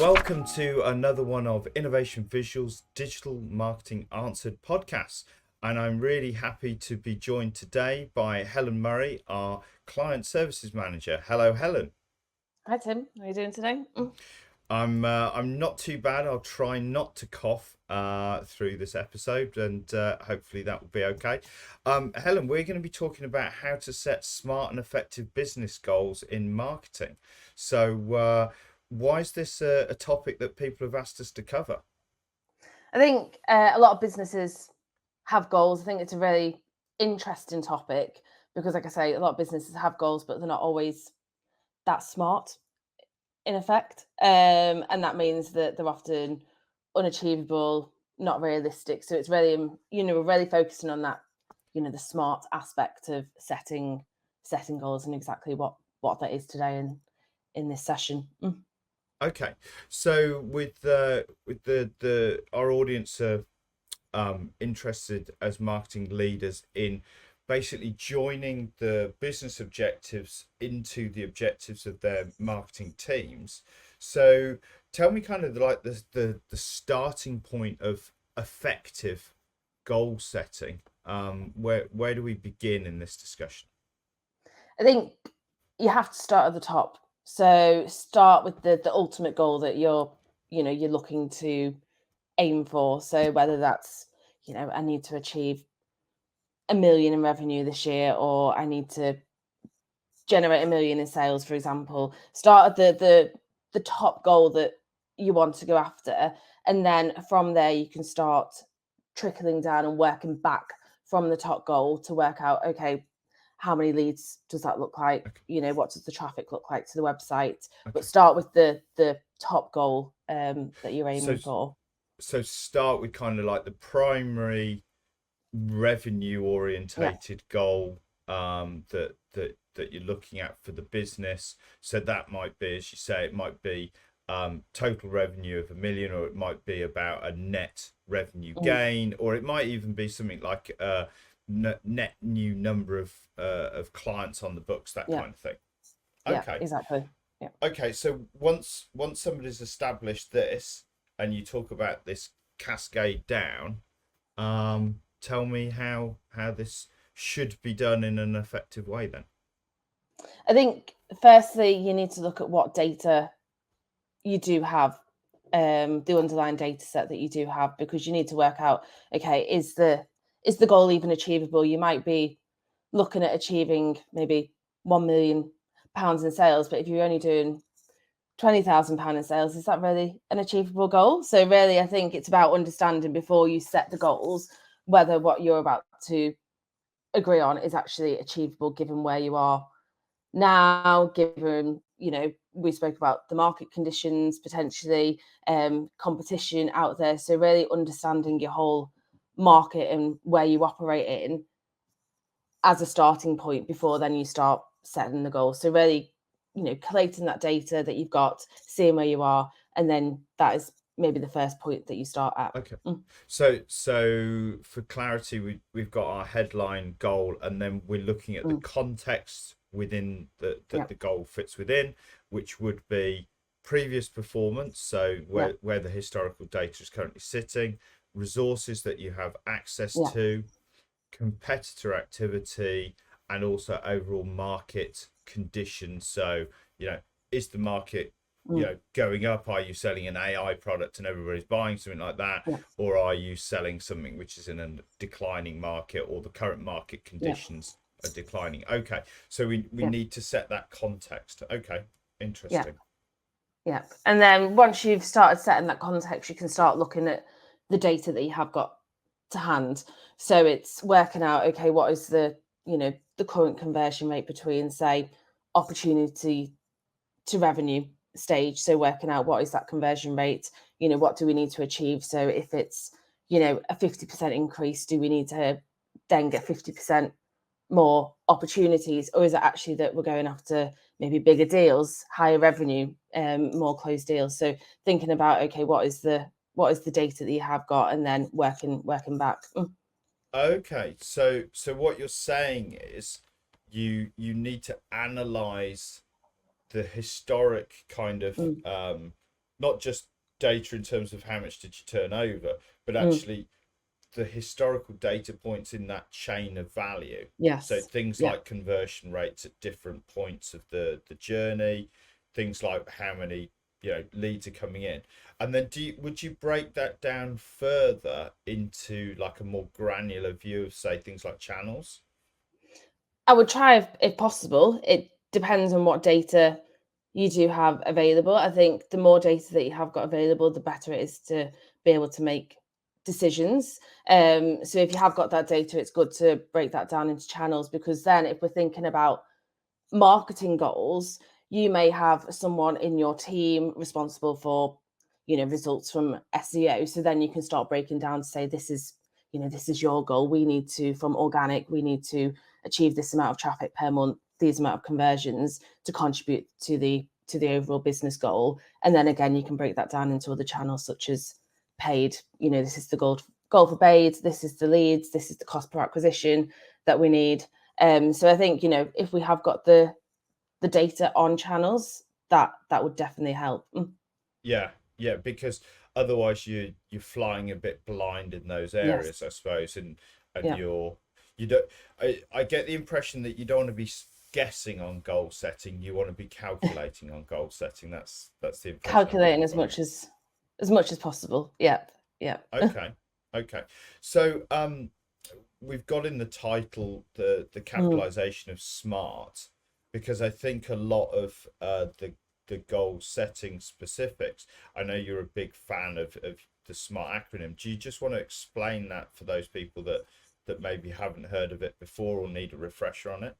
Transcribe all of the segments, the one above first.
Welcome to another one of Innovation Visuals Digital Marketing Answered podcasts. And I'm really happy to be joined today by Helen Murray, our Client Services Manager. Hello, Helen. Hi Tim, how are you doing today? I'm not too bad. I'll try not to cough through this episode, and hopefully that will be okay. Helen, we're going to be talking about how to set smart and effective business goals in marketing. So, why is this a topic that people have asked us to cover? I think a lot of businesses have goals. I think it's a really interesting topic because, like I say, a lot of businesses have goals, but they're not always that smart in effect. And that means that they're often unachievable, not realistic. So it's really, we're really focusing on that, the smart aspect of setting goals and exactly what that is today in this session. Okay, so with the our audience are interested as marketing leaders in basically joining the business objectives into the objectives of their marketing teams. So tell me kind of like the starting point of effective goal setting. Where do we begin in this discussion? I think you have to start at the top. So start with the ultimate goal that you're looking to aim for. So whether that's, I need to achieve 1 million in revenue this year, or I need to generate 1 million in sales, for example. Start at the top goal that you want to go after. And then from there you can start trickling down and working back from the top goal to work out, okay, how many leads does that look like? Okay, What does the traffic look like to the website? But okay. start with the top goal that you're So aiming for. so start with kind of like the primary revenue Yeah, orientated goal that you're looking at for the business. So that might be, as you say, it might be total revenue of 1 million, or it might be about a net revenue mm, gain, or it might even be something like a net new number of clients on the books, that yeah, kind of thing. yeah, Okay. exactly. Yeah. Okay, so once somebody's established this, and you talk about this cascade down, tell me how this should be done in an effective way then. I think firstly you need to look at what data you do have, the underlying data set that you do have, because you need to work out, okay, is the goal even achievable? You might be looking at achieving maybe £1 million in sales, but if you're only doing £20,000 in sales, is that really an achievable goal? So really, I think it's about understanding before you set the goals whether what you're about to agree on is actually achievable given where you are now, given, we spoke about the market conditions, potentially competition out there. So really understanding your whole market and where you operate in as a starting point before then you start setting the goals. So really, collating that data that you've got, seeing where you are, and then that is maybe the first point that you start at. Okay. Mm, So for clarity, we've got our headline goal, and then we're looking at the mm, context within that yeah, the goal fits within, which would be previous performance, so yeah, where the historical data is currently sitting, resources that you have access yeah, to, competitor activity, and also overall market conditions. So, is the market, mm, going up? Are you selling an AI product and everybody's buying something like that? yeah, Or are you selling something which is in a declining market, or the current market yeah, conditions are declining? Okay. So we yeah, need to set that context. Okay. yeah. Interesting. Yeah. And then once you've started setting that context, you can start looking at the data that you have got to hand. So it's working out, okay, what is the current conversion rate between, say, opportunity to revenue stage. So working out what is that conversion rate, what do we need to achieve? So if it's, a 50% increase, do we need to then get 50% more opportunities, or is it actually that we're going after maybe bigger deals, higher revenue, more closed deals? So thinking about, okay, what is the data that you have got, and then working back. Okay. So what you're saying is you need to analyze the historic kind of Mm, not just data in terms of how much did you turn over, but Mm, actually the historical data points in that chain of value. So yes. things Yeah. like conversion rates at different points of the journey, things like how many, leads are coming in. And then would you break that down further into like a more granular view of, say, things like channels? I would try if possible. It depends on what data you do have available. I think the more data that you have got available, the better it is to be able to make decisions. So if you have got that data, it's good to break that down into channels, because then if we're thinking about marketing goals, you may have someone in your team responsible for, results from SEO. So then you can start breaking down to say, this is your goal. We need to, from organic, we need to achieve this amount of traffic per month, these amount of conversions to contribute to the overall business goal. And then again, you can break that down into other channels such as paid. This is the goal for paid, this is the leads, this is the cost per acquisition that we need. So I think, if we have got the data on channels, that would definitely help. Yeah, yeah, because otherwise you're flying a bit blind in those areas, Yes. I suppose, and Yeah. you don't. I get the impression that you don't want to be guessing on goal setting. You want to be calculating on goal setting. That's the impression I'm Calculating getting from it. as much as possible. Yep. Yep. Okay, okay. So we've got in the title the Mm, capitalization of smart, because I think a lot of the goal setting specifics. I know you're a big fan of the SMART acronym. Do you just want to explain that for those people that maybe haven't heard of it before or need a refresher on it?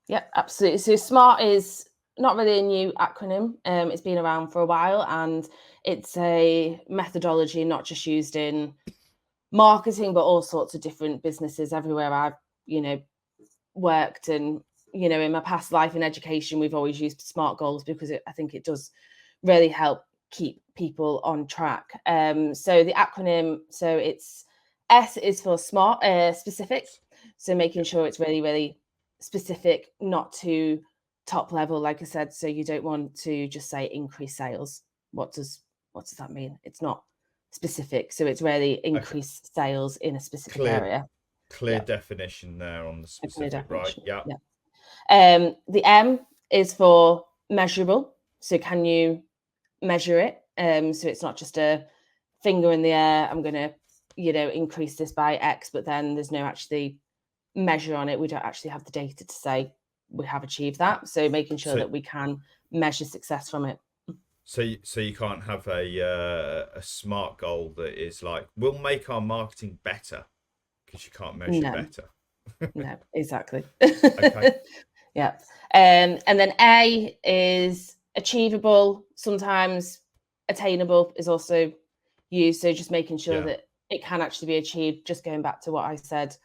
yeah, absolutely. So SMART is not really a new acronym. It's been around for a while, and it's a methodology not just used in marketing, but all sorts of different businesses everywhere I've, you know, worked. And in my past life in education, we've always used SMART goals because I think it does really help keep people on track. So the acronym, so it's S is for smart, specific. So making Yeah. sure it's really, really specific, not too top level, like I said. So you don't want to just say increase sales. What does that mean? It's not specific. So it's really Okay. increase sales in a specific Clear area. clear Yeah, definition there on the a clear specific, right? definition. Yeah. Yeah. The M is for measurable. So can you measure it? So it's not just a finger in the air. I'm going to, increase this by X, but then there's no actually measure on it. We don't actually have the data to say we have achieved that. So making sure So that we can measure success from it. so you can't have a smart goal that is like, we'll make our marketing better, because you can't measure No, better. no, exactly. Okay. Yeah. And then A is achievable. Sometimes attainable is also used. So just making sure Yeah. that it can actually be achieved. Just going back to what I said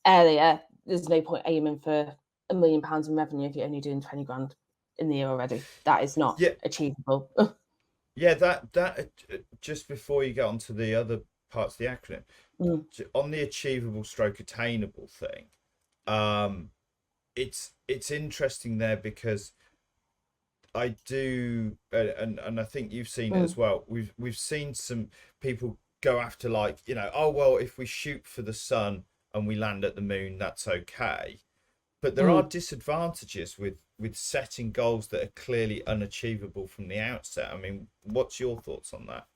earlier, there's no point aiming for £1 million in revenue if you're only doing 20 grand in the year already. That is not Yeah. achievable. Yeah. That just before you get onto the other parts of the acronym, Mm, on the achievable stroke attainable thing, um, it's interesting there, because I do, and I think you've seen it as mm, well. We've seen some people go after, like, oh well, if we shoot for the sun and we land at the moon, that's okay. But there are mm. disadvantages with setting goals that are clearly unachievable from the outset. I mean, what's your thoughts on that?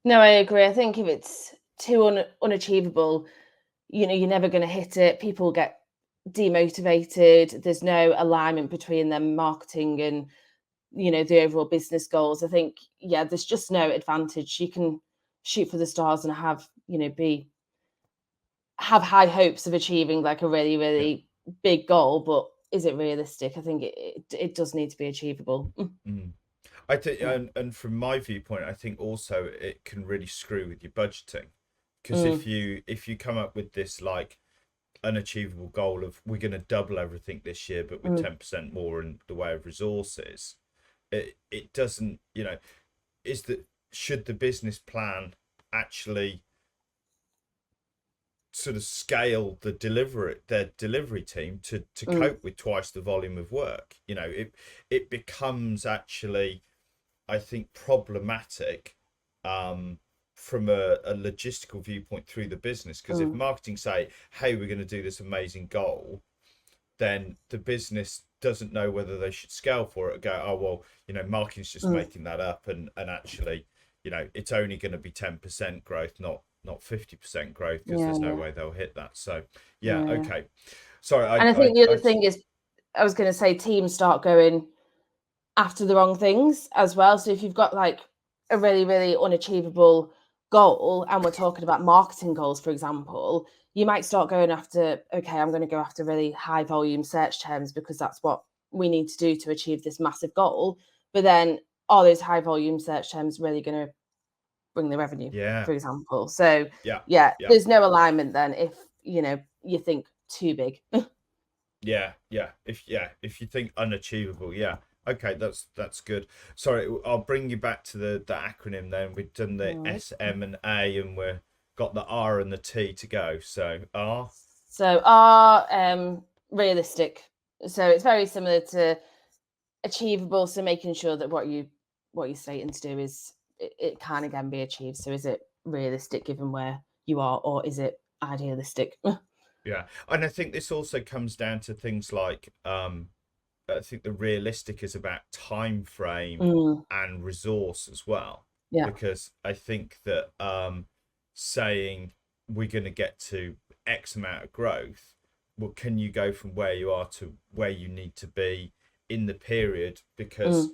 No, I agree. I think if it's too unachievable, you're never going to hit it. People get demotivated. There's no alignment between their marketing and the overall business goals. I think, yeah, there's just no advantage. You can shoot for the stars and have high hopes of achieving like a really, Yeah. really big goal, but is it realistic? I think it does need to be achievable. Mm. I think, Yeah. and from my viewpoint, I think also it can really screw with your budgeting, because if Mm, you come up with this like unachievable goal of, we're going to double everything this year but with mm, 10% more in the way of resources, it doesn't, is that, should the business plan actually sort of scale their delivery team to mm, cope with twice the volume of work? It becomes actually I think, problematic from a logistical viewpoint through the business. Because if Mm, marketing say, hey, we're going to do this amazing goal, then the business doesn't know whether they should scale for it or go, oh, well, marketing's just mm, making that up. And actually, it's only going to be 10% growth, not 50% growth, because yeah, there's no yeah, way they'll hit that. So, yeah, yeah, yeah. okay. Sorry, And I think the other thing is, I was going to say, teams start going after the wrong things as well. So if you've got like a really, really unachievable goal, and we're talking about marketing goals, for example, you might start going after, okay, I'm going to go after really high volume search terms because that's what we need to do to achieve this massive goal. But then are those high volume search terms really going to bring the revenue, yeah, for example? So yeah, yeah, yeah. there's no alignment then if you think too big. If you think unachievable, yeah. Okay, that's good. Sorry, I'll bring you back to the acronym then. We've done the All right. S, M, and A, and we're got the R and the T to go. So R, So are realistic. So it's very similar to achievable. So making sure that what you're stating to do is it can again be achieved. So is it realistic given where you are, or is it idealistic? yeah. And I think this also comes down to things like I think the realistic is about time frame Mm, and resource as well, yeah. because I think that saying we're going to get to X amount of growth, well, can you go from where you are to where you need to be in the period? Because Mm,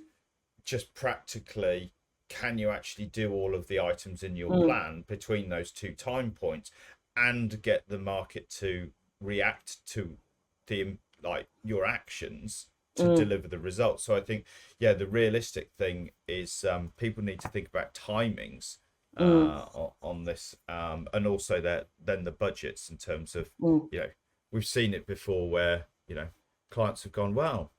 just practically, can you actually do all of the items in your mm, plan between those two time points and get the market to react to the your actions to mm, deliver the results? So I think, yeah, the realistic thing is people need to think about timings mm, on this, and also that then the budgets in terms of, mm, we've seen it before where clients have gone, well,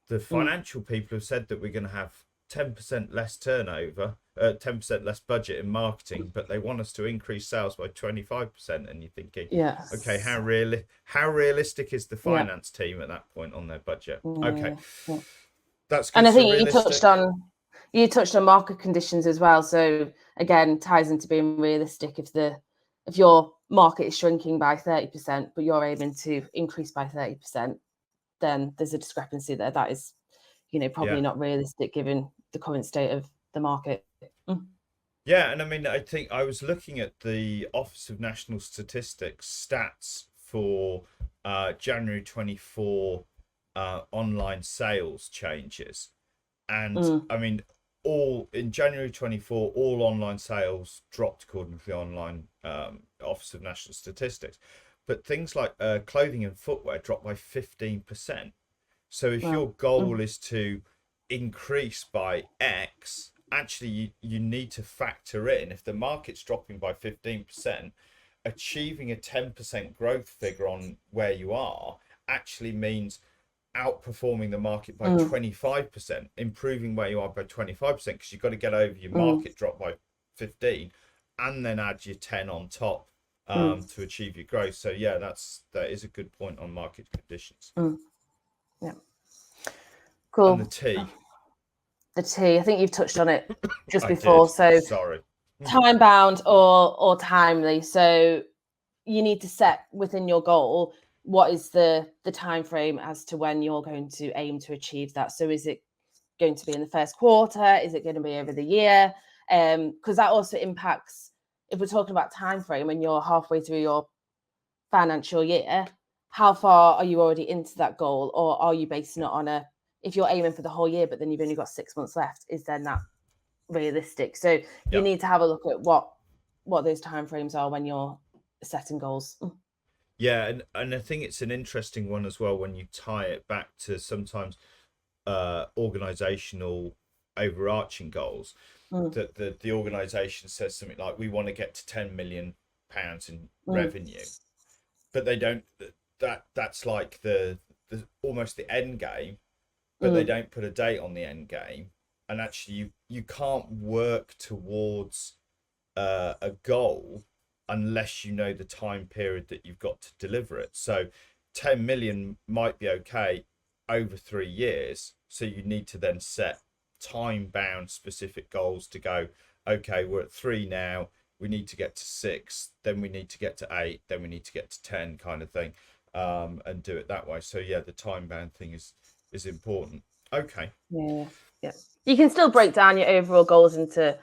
the mm. financial people have said that we're going to have 10% less turnover, 10% less budget in marketing, but they want us to increase sales by 25%. And you're thinking, okay, Yes. how realistic is the Yeah. finance team at that point on their budget? Okay, Yeah. Yeah. that's And good. I So think realistic. you touched on market conditions as well. So again, ties into being realistic. If your market is shrinking by 30%, but you're aiming to increase by 30%, then there's a discrepancy there. That is, probably Yeah. not realistic given the current state of the market. Mm, Yeah, and I mean, I think I was looking at the Office of National Statistics stats for January 24 online sales changes. And mm, I mean, all in January 24, all online sales dropped according to the online Office of National Statistics. But things like clothing and footwear dropped by 15%. So if well, your goal mm, is to increase by X, actually you need to factor in, if the market's dropping by 15%, achieving a 10% growth figure on where you are actually means outperforming the market by mm, 25%, improving where you are by 25%, because you've got to get over your mm, market drop by 15 and then add your 10 on top mm, to achieve your growth. So yeah, that is a good point on market conditions. mm. Yeah, And the cool. T, The T, I think you've touched on it just I before. did. So Sorry. time bound or timely. So you need to set within your goal what is the time frame as to when you're going to aim to achieve that. So is it going to be in the first quarter? Is it going to be over the year? Because that also impacts, if we're talking about time frame and you're halfway through your financial year, how far are you already into that goal, or are you basing it on if you're aiming for the whole year but then you've only got 6 months left, is then that realistic? So you Yeah. need to have a look at what those timeframes are when you're setting goals. Yeah, and I think it's an interesting one as well when you tie it back to sometimes organizational overarching goals, Mm, that the organization says something like, we want to get to 10 million pounds in mm, revenue, but they don't, that's like the almost the end game, but they mm, don't put a date on the end game. And actually you can't work towards a goal unless you know the time period that you've got to deliver it. So 10 million might be okay over 3 years. So you need to then set time-bound specific goals to go, okay, we're at 3 now, we need to get to 6, then we need to get to 8, then we need to get to 10 kind of thing, and do it that way. So yeah, the time-bound thing is important. Okay. Yeah. You can still break down your overall goals into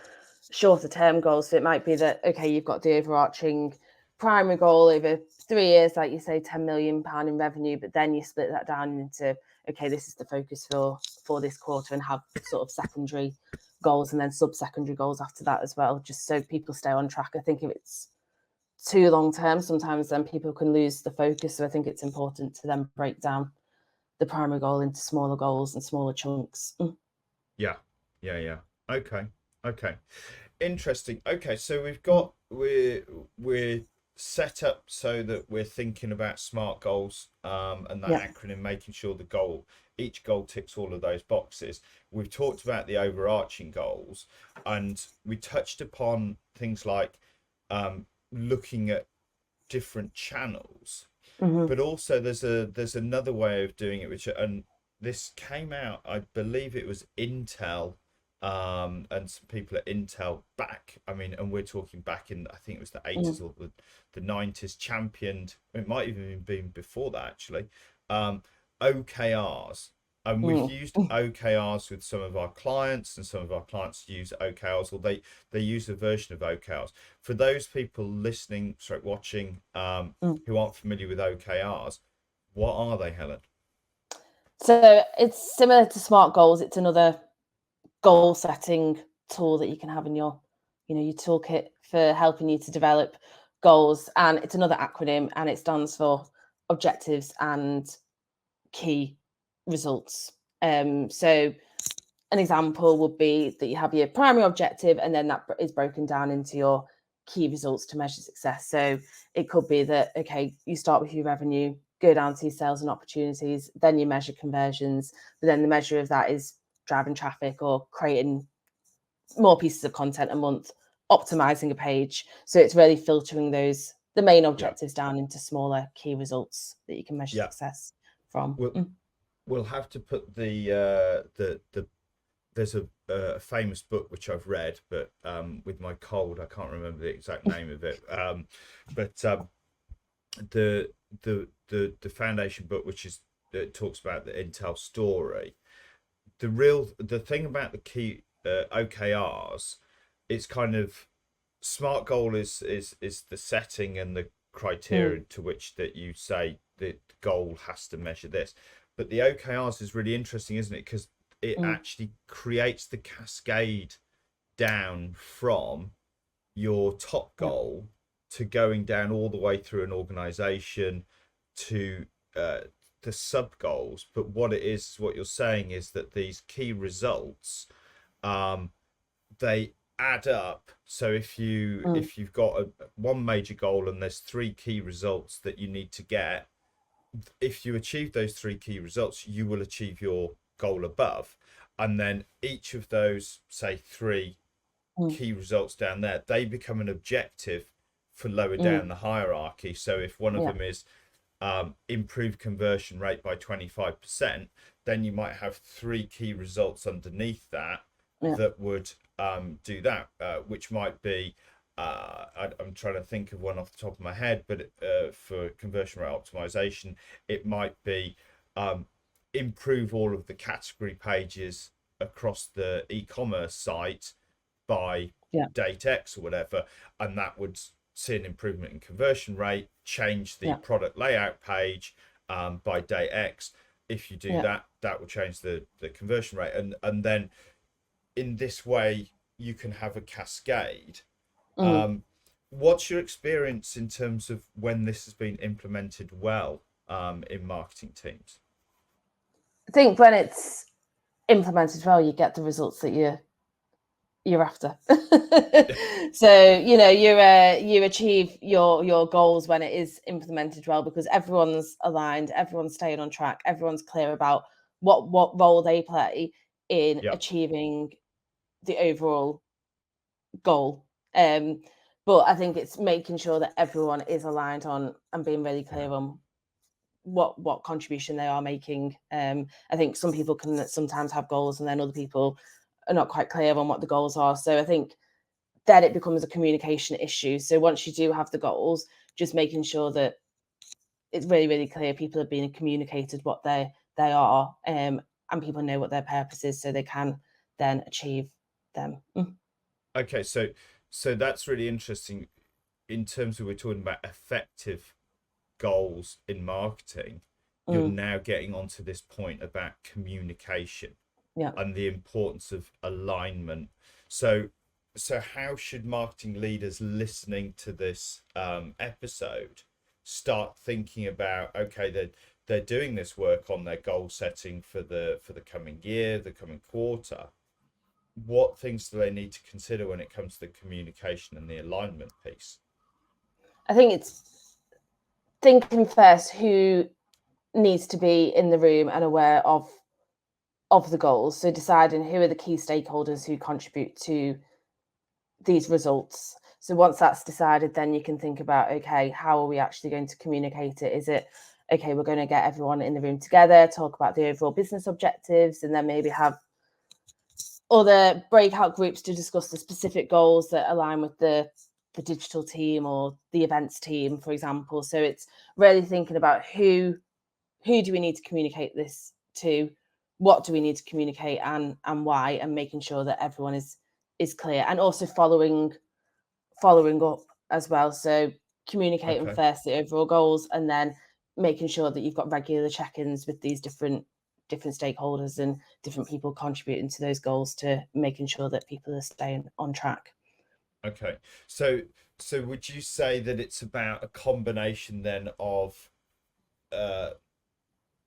shorter term goals. So it might be that, okay, you've got the overarching primary goal over 3 years, like you say, £10 million in revenue, but then you split that down into, okay, this is the focus for this quarter, and have sort of secondary goals and then sub-secondary goals after that as well, just so people stay on track. I think if it's too long term, sometimes then people can lose the focus. So I think it's important to then break down the primary goal into smaller goals and smaller chunks. Yeah. Okay. Interesting. Okay, so we're set up so that we're thinking about SMART goals, and that acronym, making sure each goal ticks all of those boxes. We've talked about the overarching goals, and we touched upon things like looking at different channels, but also there's another way of doing it, and this came out, I believe it was Intel, and some people at Intel and we're talking back in, I think it was the 80s or the 90s, championed, it might even have been before that actually, OKRs. And we've used OKRs with some of our clients, and some of our clients use OKRs, or they use a version of OKRs. For those people listening, watching, who aren't familiar with OKRs, what are they, Helen? So it's similar to SMART goals. It's another goal setting tool that you can have in your toolkit for helping you to develop goals. And it's another acronym, and it stands for objectives and key results. So an example would be that you have your primary objective, and then that is broken down into your key results to measure success. So it could be that, okay, you start with your revenue, go down to your sales and opportunities, then you measure conversions, but then the measure of that is driving traffic or creating more pieces of content a month, optimizing a page. So it's really filtering the main objectives down into smaller key results that you can measure success from. We'll have to put the there's a famous book which I've read, but with my cold I can't remember the exact name of it, but the foundation book, which talks about the Intel story. The thing about the key OKRs, it's kind of, SMART goal is the setting and the criteria to which that you say the goal has to measure this. But the OKRs is really interesting, isn't it? Because it actually creates the cascade down from your top goal to going down all the way through an organization to the sub goals. But what you're saying is that these key results, they add up. So if you've got one major goal and there's 3 key results that you need to get, if you achieve those 3 key results, you will achieve your goal above. And then each of those, say, 3 key results down there, they become an objective for lower down the hierarchy. So if one of them is improve conversion rate by 25%, then you might have 3 key results underneath that that would do that, which might be, I'm trying to think of one off the top of my head, but for conversion rate optimization, it might be improve all of the category pages across the e-commerce site by date X or whatever, and that would see an improvement in conversion rate. Change the product layout page by date X. If you do that, that will change the conversion rate, and then in this way you can have a cascade. What's your experience in terms of when this has been implemented well in marketing teams? I think when it's implemented well, you get the results that you're after. So you achieve your goals when it is implemented well, because everyone's aligned, everyone's staying on track, everyone's clear about what role they play in achieving the overall goal. But I think it's making sure that everyone is aligned on and being really clear on what contribution they are making. I think some people can sometimes have goals, and then other people not quite clear on what the goals are. So I think then it becomes a communication issue. So once you do have the goals, just making sure that it's really, really clear people are being communicated what they are, and people know what their purpose is, so they can then achieve them. Okay, so that's really interesting in terms of, we're talking about effective goals in marketing. You're now getting onto this point about communication and the importance of alignment. So how should marketing leaders listening to this episode start thinking about, okay, they're doing this work on their goal setting for the coming year, the coming quarter. What things do they need to consider when it comes to the communication and the alignment piece? I think it's thinking first who needs to be in the room and aware of the goals. So deciding who are the key stakeholders who contribute to these results. So once that's decided, then you can think about, okay, how are we actually going to communicate it? Is it, okay, we're going to get everyone in the room together, talk about the overall business objectives, and then maybe have other breakout groups to discuss the specific goals that align with the digital team or the events team, for example. So it's really thinking about who do we need to communicate this to, what do we need to communicate, and why, and making sure that everyone is clear, and also following up as well. So communicating first the overall goals, and then making sure that you've got regular check-ins with these different stakeholders and different people contributing to those goals, to making sure that people are staying on track. Okay, so would you say that it's about a combination then of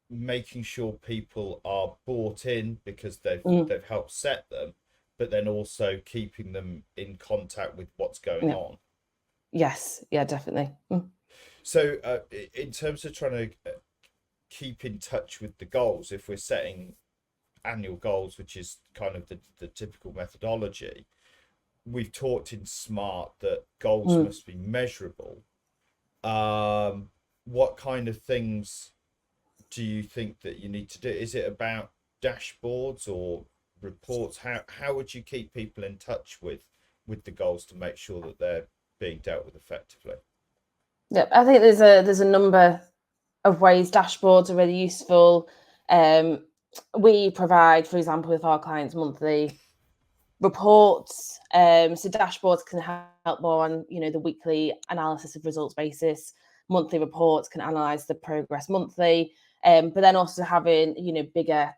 making sure people are bought in because they've helped set them, but then also keeping them in contact with what's going on? Yes, yeah, definitely. So in terms of trying to keep in touch with the goals, if we're setting annual goals, which is kind of the typical methodology, we've talked in SMART that goals must be measurable. What kind of things do you think that you need to do? Is it about dashboards or reports? How would you keep people in touch with the goals to make sure that they're being dealt with effectively? Yep, I think there's a number of ways. Dashboards are really useful. We provide, for example, with our clients, monthly reports. So dashboards can help more on, the weekly analysis of results basis. Monthly reports can analyze the progress monthly, but then also having, bigger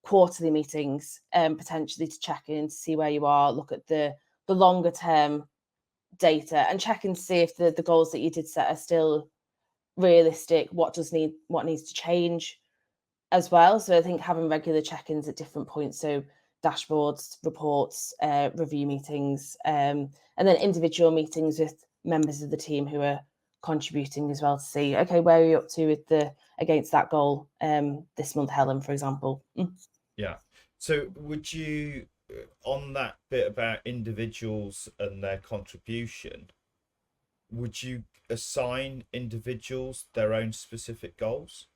quarterly meetings, potentially to check in to see where you are, look at the longer term data, and check and see if the goals that you did set are still realistic, what needs to change as well. So I think having regular check-ins at different points, so dashboards, reports, review meetings, and then individual meetings with members of the team who are contributing as well, to see, okay, where are you up to with against that goal this month, Helen, for example. Yeah. So would you, on that bit about individuals and their contribution, would you assign individuals their own specific goals?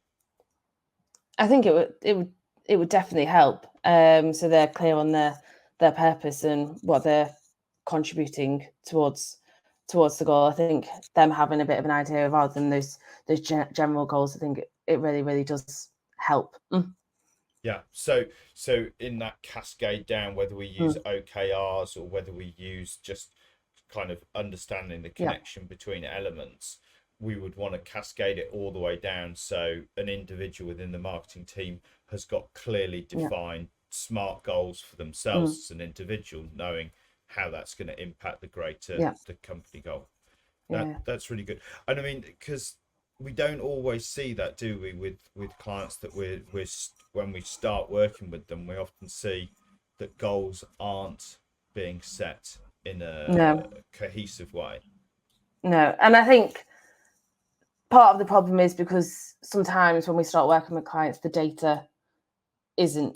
I think it would definitely help. So they're clear on their purpose and what they're contributing towards the goal. I think them having a bit of an idea rather than those general goals, I think it really does help. Yeah. So in that cascade down, whether we use OKRs or whether we use just kind of understanding the connection between elements, we would want to cascade it all the way down, so an individual within the marketing team has got clearly defined SMART goals for themselves as an individual, knowing how that's going to impact the greater the company goal. That's really good. And I mean, because we don't always see that, do we, with clients that we're when we start working with them, we often see that goals aren't being set in a cohesive way. No, and I think part of the problem is because sometimes when we start working with clients, the data isn't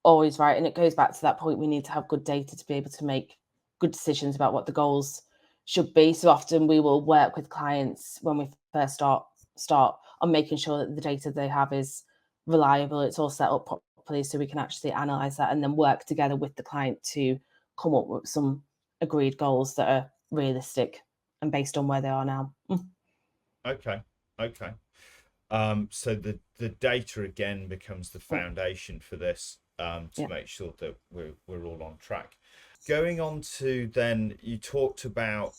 always right, and it goes back to that point, we need to have good data to be able to make good decisions about what the goals should be. So often we will work with clients when we first start on making sure that the data they have is reliable, it's all set up properly so we can actually analyze that and then work together with the client to come up with some agreed goals that are realistic and based on where they are now. Okay. So the data again becomes the foundation for this, to make sure that we're all on track. Going on to then, you talked about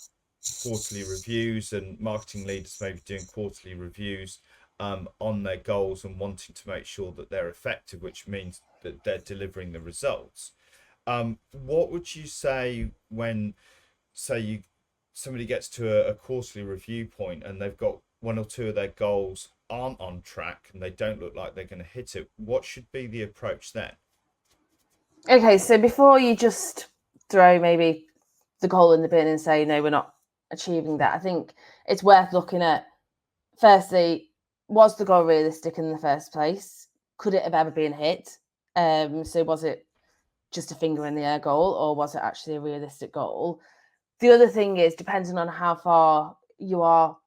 quarterly reviews and marketing leaders maybe doing quarterly reviews on their goals and wanting to make sure that they're effective, which means that they're delivering the results. What would you say when, say, somebody gets to a quarterly review point and they've got one or two of their goals aren't on track and they don't look like they're going to hit it? What should be the approach then? Okay, so before you just throw maybe the goal in the bin and say, no, we're not achieving that, I think it's worth looking at, firstly, was the goal realistic in the first place? Could it have ever been hit? So was it just a finger in the air goal, or was it actually a realistic goal? The other thing is, depending on how far you are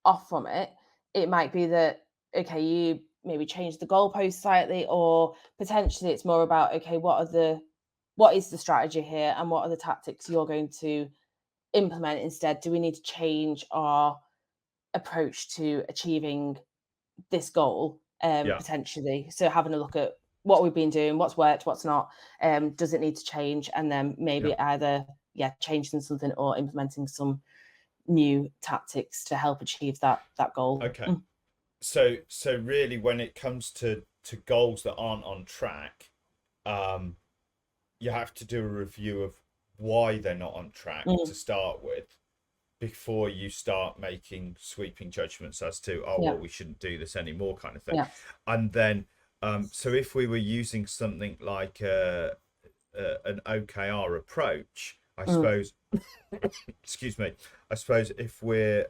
off from it, it might be that, okay, you maybe change the goalpost slightly, or potentially it's more about, okay, what is the strategy here and what are the tactics you're going to implement instead? Do we need to change our approach to achieving this goal potentially? So having a look at what we've been doing, what's worked, what's not, does it need to change, and then maybe either changing something or implementing some new tactics to help achieve that goal. Okay. So really, when it comes to goals that aren't on track, you have to do a review of why they're not on track to start with, before you start making sweeping judgments as to, well, we shouldn't do this anymore, kind of thing. And then so if we were using something like an OKR approach, I suppose excuse me, I suppose if we're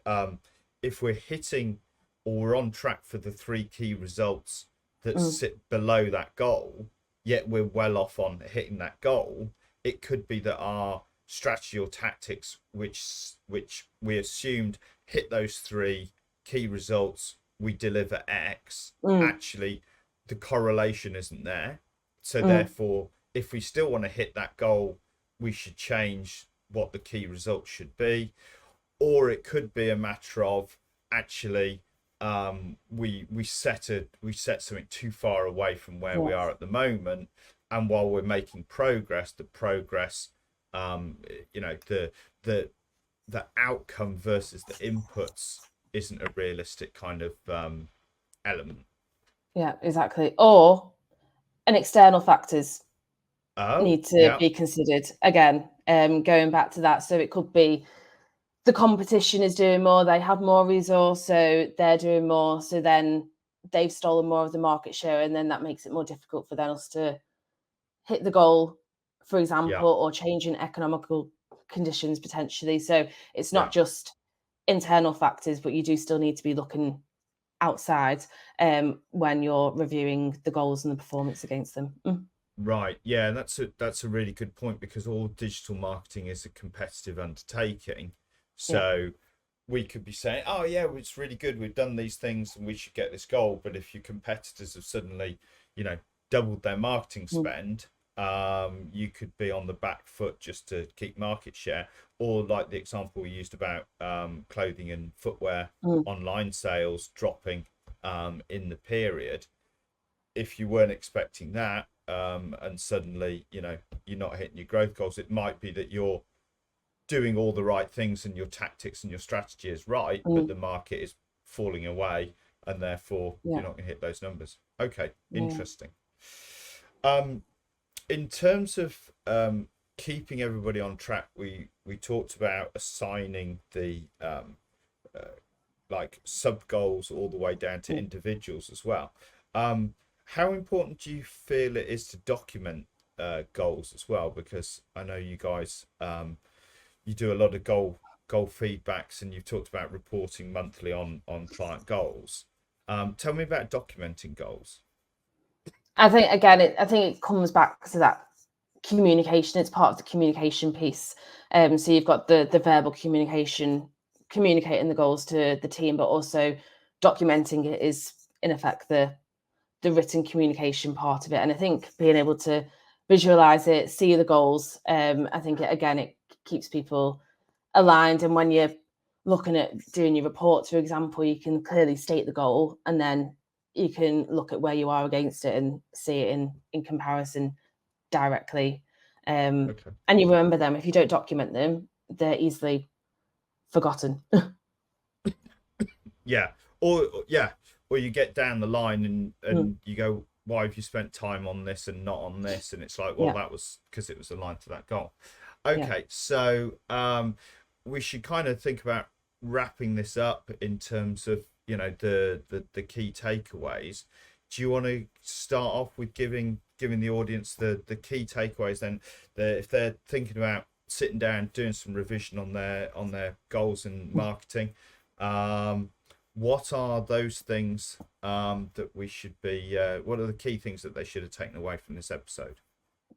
hitting, or we're on track for the 3 key results that sit below that goal, yet we're well off on hitting that goal, it could be that our strategy or tactics, which we assumed hit those 3 key results, we deliver X, actually the correlation isn't there. So therefore, if we still want to hit that goal, we should change what the key results should be. Or it could be a matter of, actually, we set something too far away from where we are at the moment, and while we're making progress, the outcome versus the inputs isn't a realistic kind of element. Yeah, exactly. Or an external factors need to be considered again. Going back to that, so it could be the competition is doing more, they have more resource, so they're doing more, so then they've stolen more of the market share, and then that makes it more difficult for us to hit the goal, for example, or changing economical conditions potentially. So it's not just internal factors, but you do still need to be looking outside when you're reviewing the goals and the performance against them. Right. Yeah, that's a really good point, because all digital marketing is a competitive undertaking. So we could be saying, oh yeah, it's really good, we've done these things and we should get this goal. But if your competitors have suddenly, doubled their marketing spend, you could be on the back foot just to keep market share. Or like the example we used about clothing and footwear online sales dropping in the period. If you weren't expecting that, and suddenly you're not hitting your growth goals, it might be that you're doing all the right things and your tactics and your strategy is right, but the market is falling away, and therefore you're not going to hit those numbers. Okay, interesting. In terms of keeping everybody on track, we talked about assigning the like sub goals all the way down to individuals as well. How important do you feel it is to document goals as well? Because I know you guys you do a lot of goal feedbacks, and you've talked about reporting monthly on client goals. Tell me about documenting goals. I think again, it comes back to that communication. It's part of the communication piece. So you've got the verbal communication, communicating the goals to the team, but also documenting it is in effect the the written communication part of it. And I think being able to visualize it, see the goals, I think it keeps people aligned. And when you're looking at doing your reports, for example, you can clearly state the goal, and then you can look at where you are against it and see it in comparison directly. And you remember them. If you don't document them, they're easily forgotten. Or you get down the line and you go, why have you spent time on this and not on this? And it's like, well, that was because it was aligned to that goal. So we should kind of think about wrapping this up in terms of, you know, the key takeaways. Do you want to start off with giving the audience the key takeaways then, if they're thinking about sitting down doing some revision on their goals and marketing, what are those things that we should be what are the key things that they should have taken away from this episode?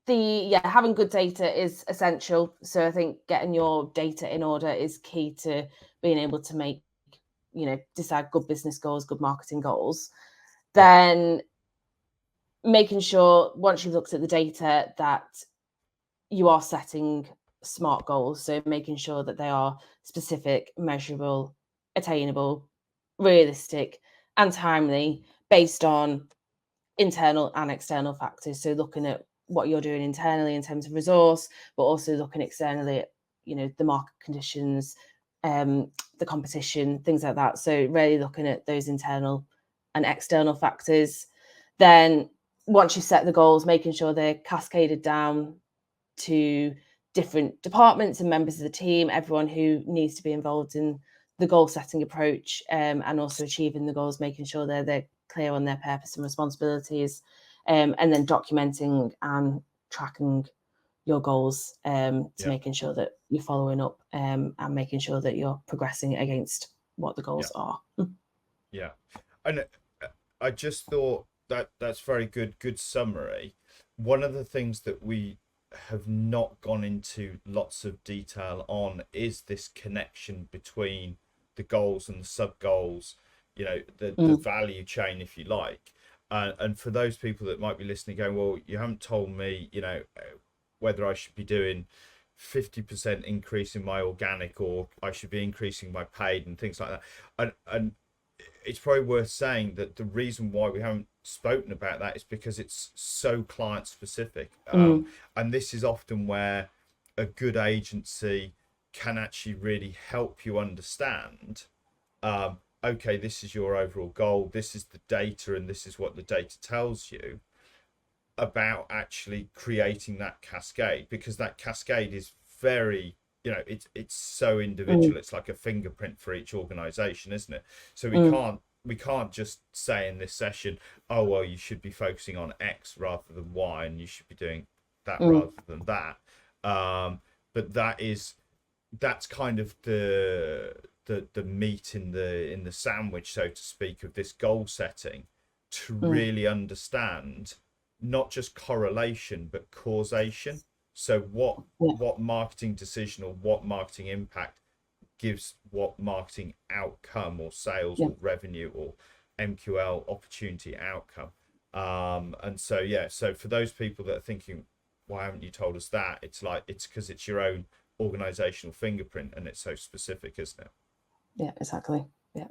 Having good data is essential. So I think getting your data in order is key to being able to make, you know, decide good business goals, good marketing goals. Then making sure once you've looked at the data that you are setting smart goals. So making sure that they are specific, measurable, attainable, realistic, and timely, based on internal and external factors. So looking at what you're doing internally in terms of resource, but also looking externally at, you know, the market conditions, the competition, things like that. So really looking at those internal and external factors. Then once you set the goals, making sure they're cascaded down to different departments and members of the team, everyone who needs to be involved in the goal setting approach, and also achieving the goals, making sure they're clear on their purpose and responsibilities, and then documenting and tracking your goals, to making sure that you're following up, and making sure that you're progressing against what the goals are. And I just thought that's very good summary. One of the things that we have not gone into lots of detail on is this connection between the goals and the sub goals, you know, the value chain, if you like. And for those people that might be listening going, well, you haven't told me, you know, whether I should be doing 50% increase in my organic, or I should be increasing my paid and things like that. And it's probably worth saying that the reason why we haven't spoken about that is because it's so client specific. And this is often where a good agency can actually really help you understand, okay, this is your overall goal, this is the data, and this is what the data tells you about actually creating that cascade, because that cascade is very, you know, it's so individual. It's like a fingerprint for each organization, isn't it? So we can't just say in this session, oh well, you should be focusing on X rather than Y, and you should be doing that rather than that. But that's kind of the meat in the sandwich, so to speak, of this goal setting, to really understand not just correlation but causation. So what marketing decision or what marketing impact gives what marketing outcome, or sales or revenue or MQL opportunity outcome. And so so for those people that are thinking, why haven't you told us that, it's like, it's because it's your own organizational fingerprint and it's so specific, isn't it? Yeah, exactly. Yeah.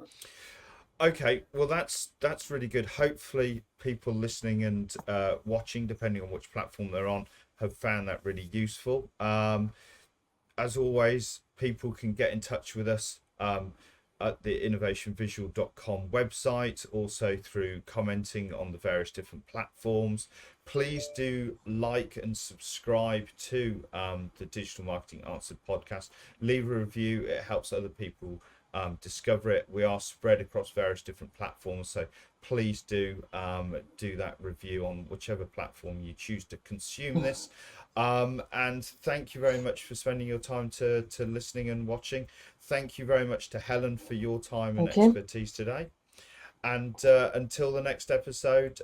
Okay, well that's really good. Hopefully people listening and watching, depending on which platform they're on, have found that really useful. As always, people can get in touch with us at the innovationvisual.com website, also through commenting on the various different platforms. Please do like and subscribe to the Digital Marketing Answered podcast. Leave a review, it helps other people discover it. We are spread across various different platforms, so please do that review on whichever platform you choose to consume this. And thank you very much for spending your time to listening and watching. Thank you very much to Helen for your time and expertise today. And until the next episode,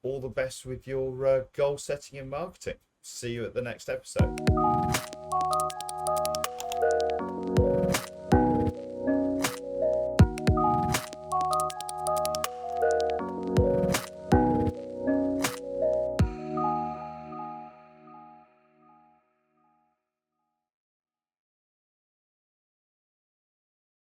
all the best with your goal setting and marketing. See you at the next episode.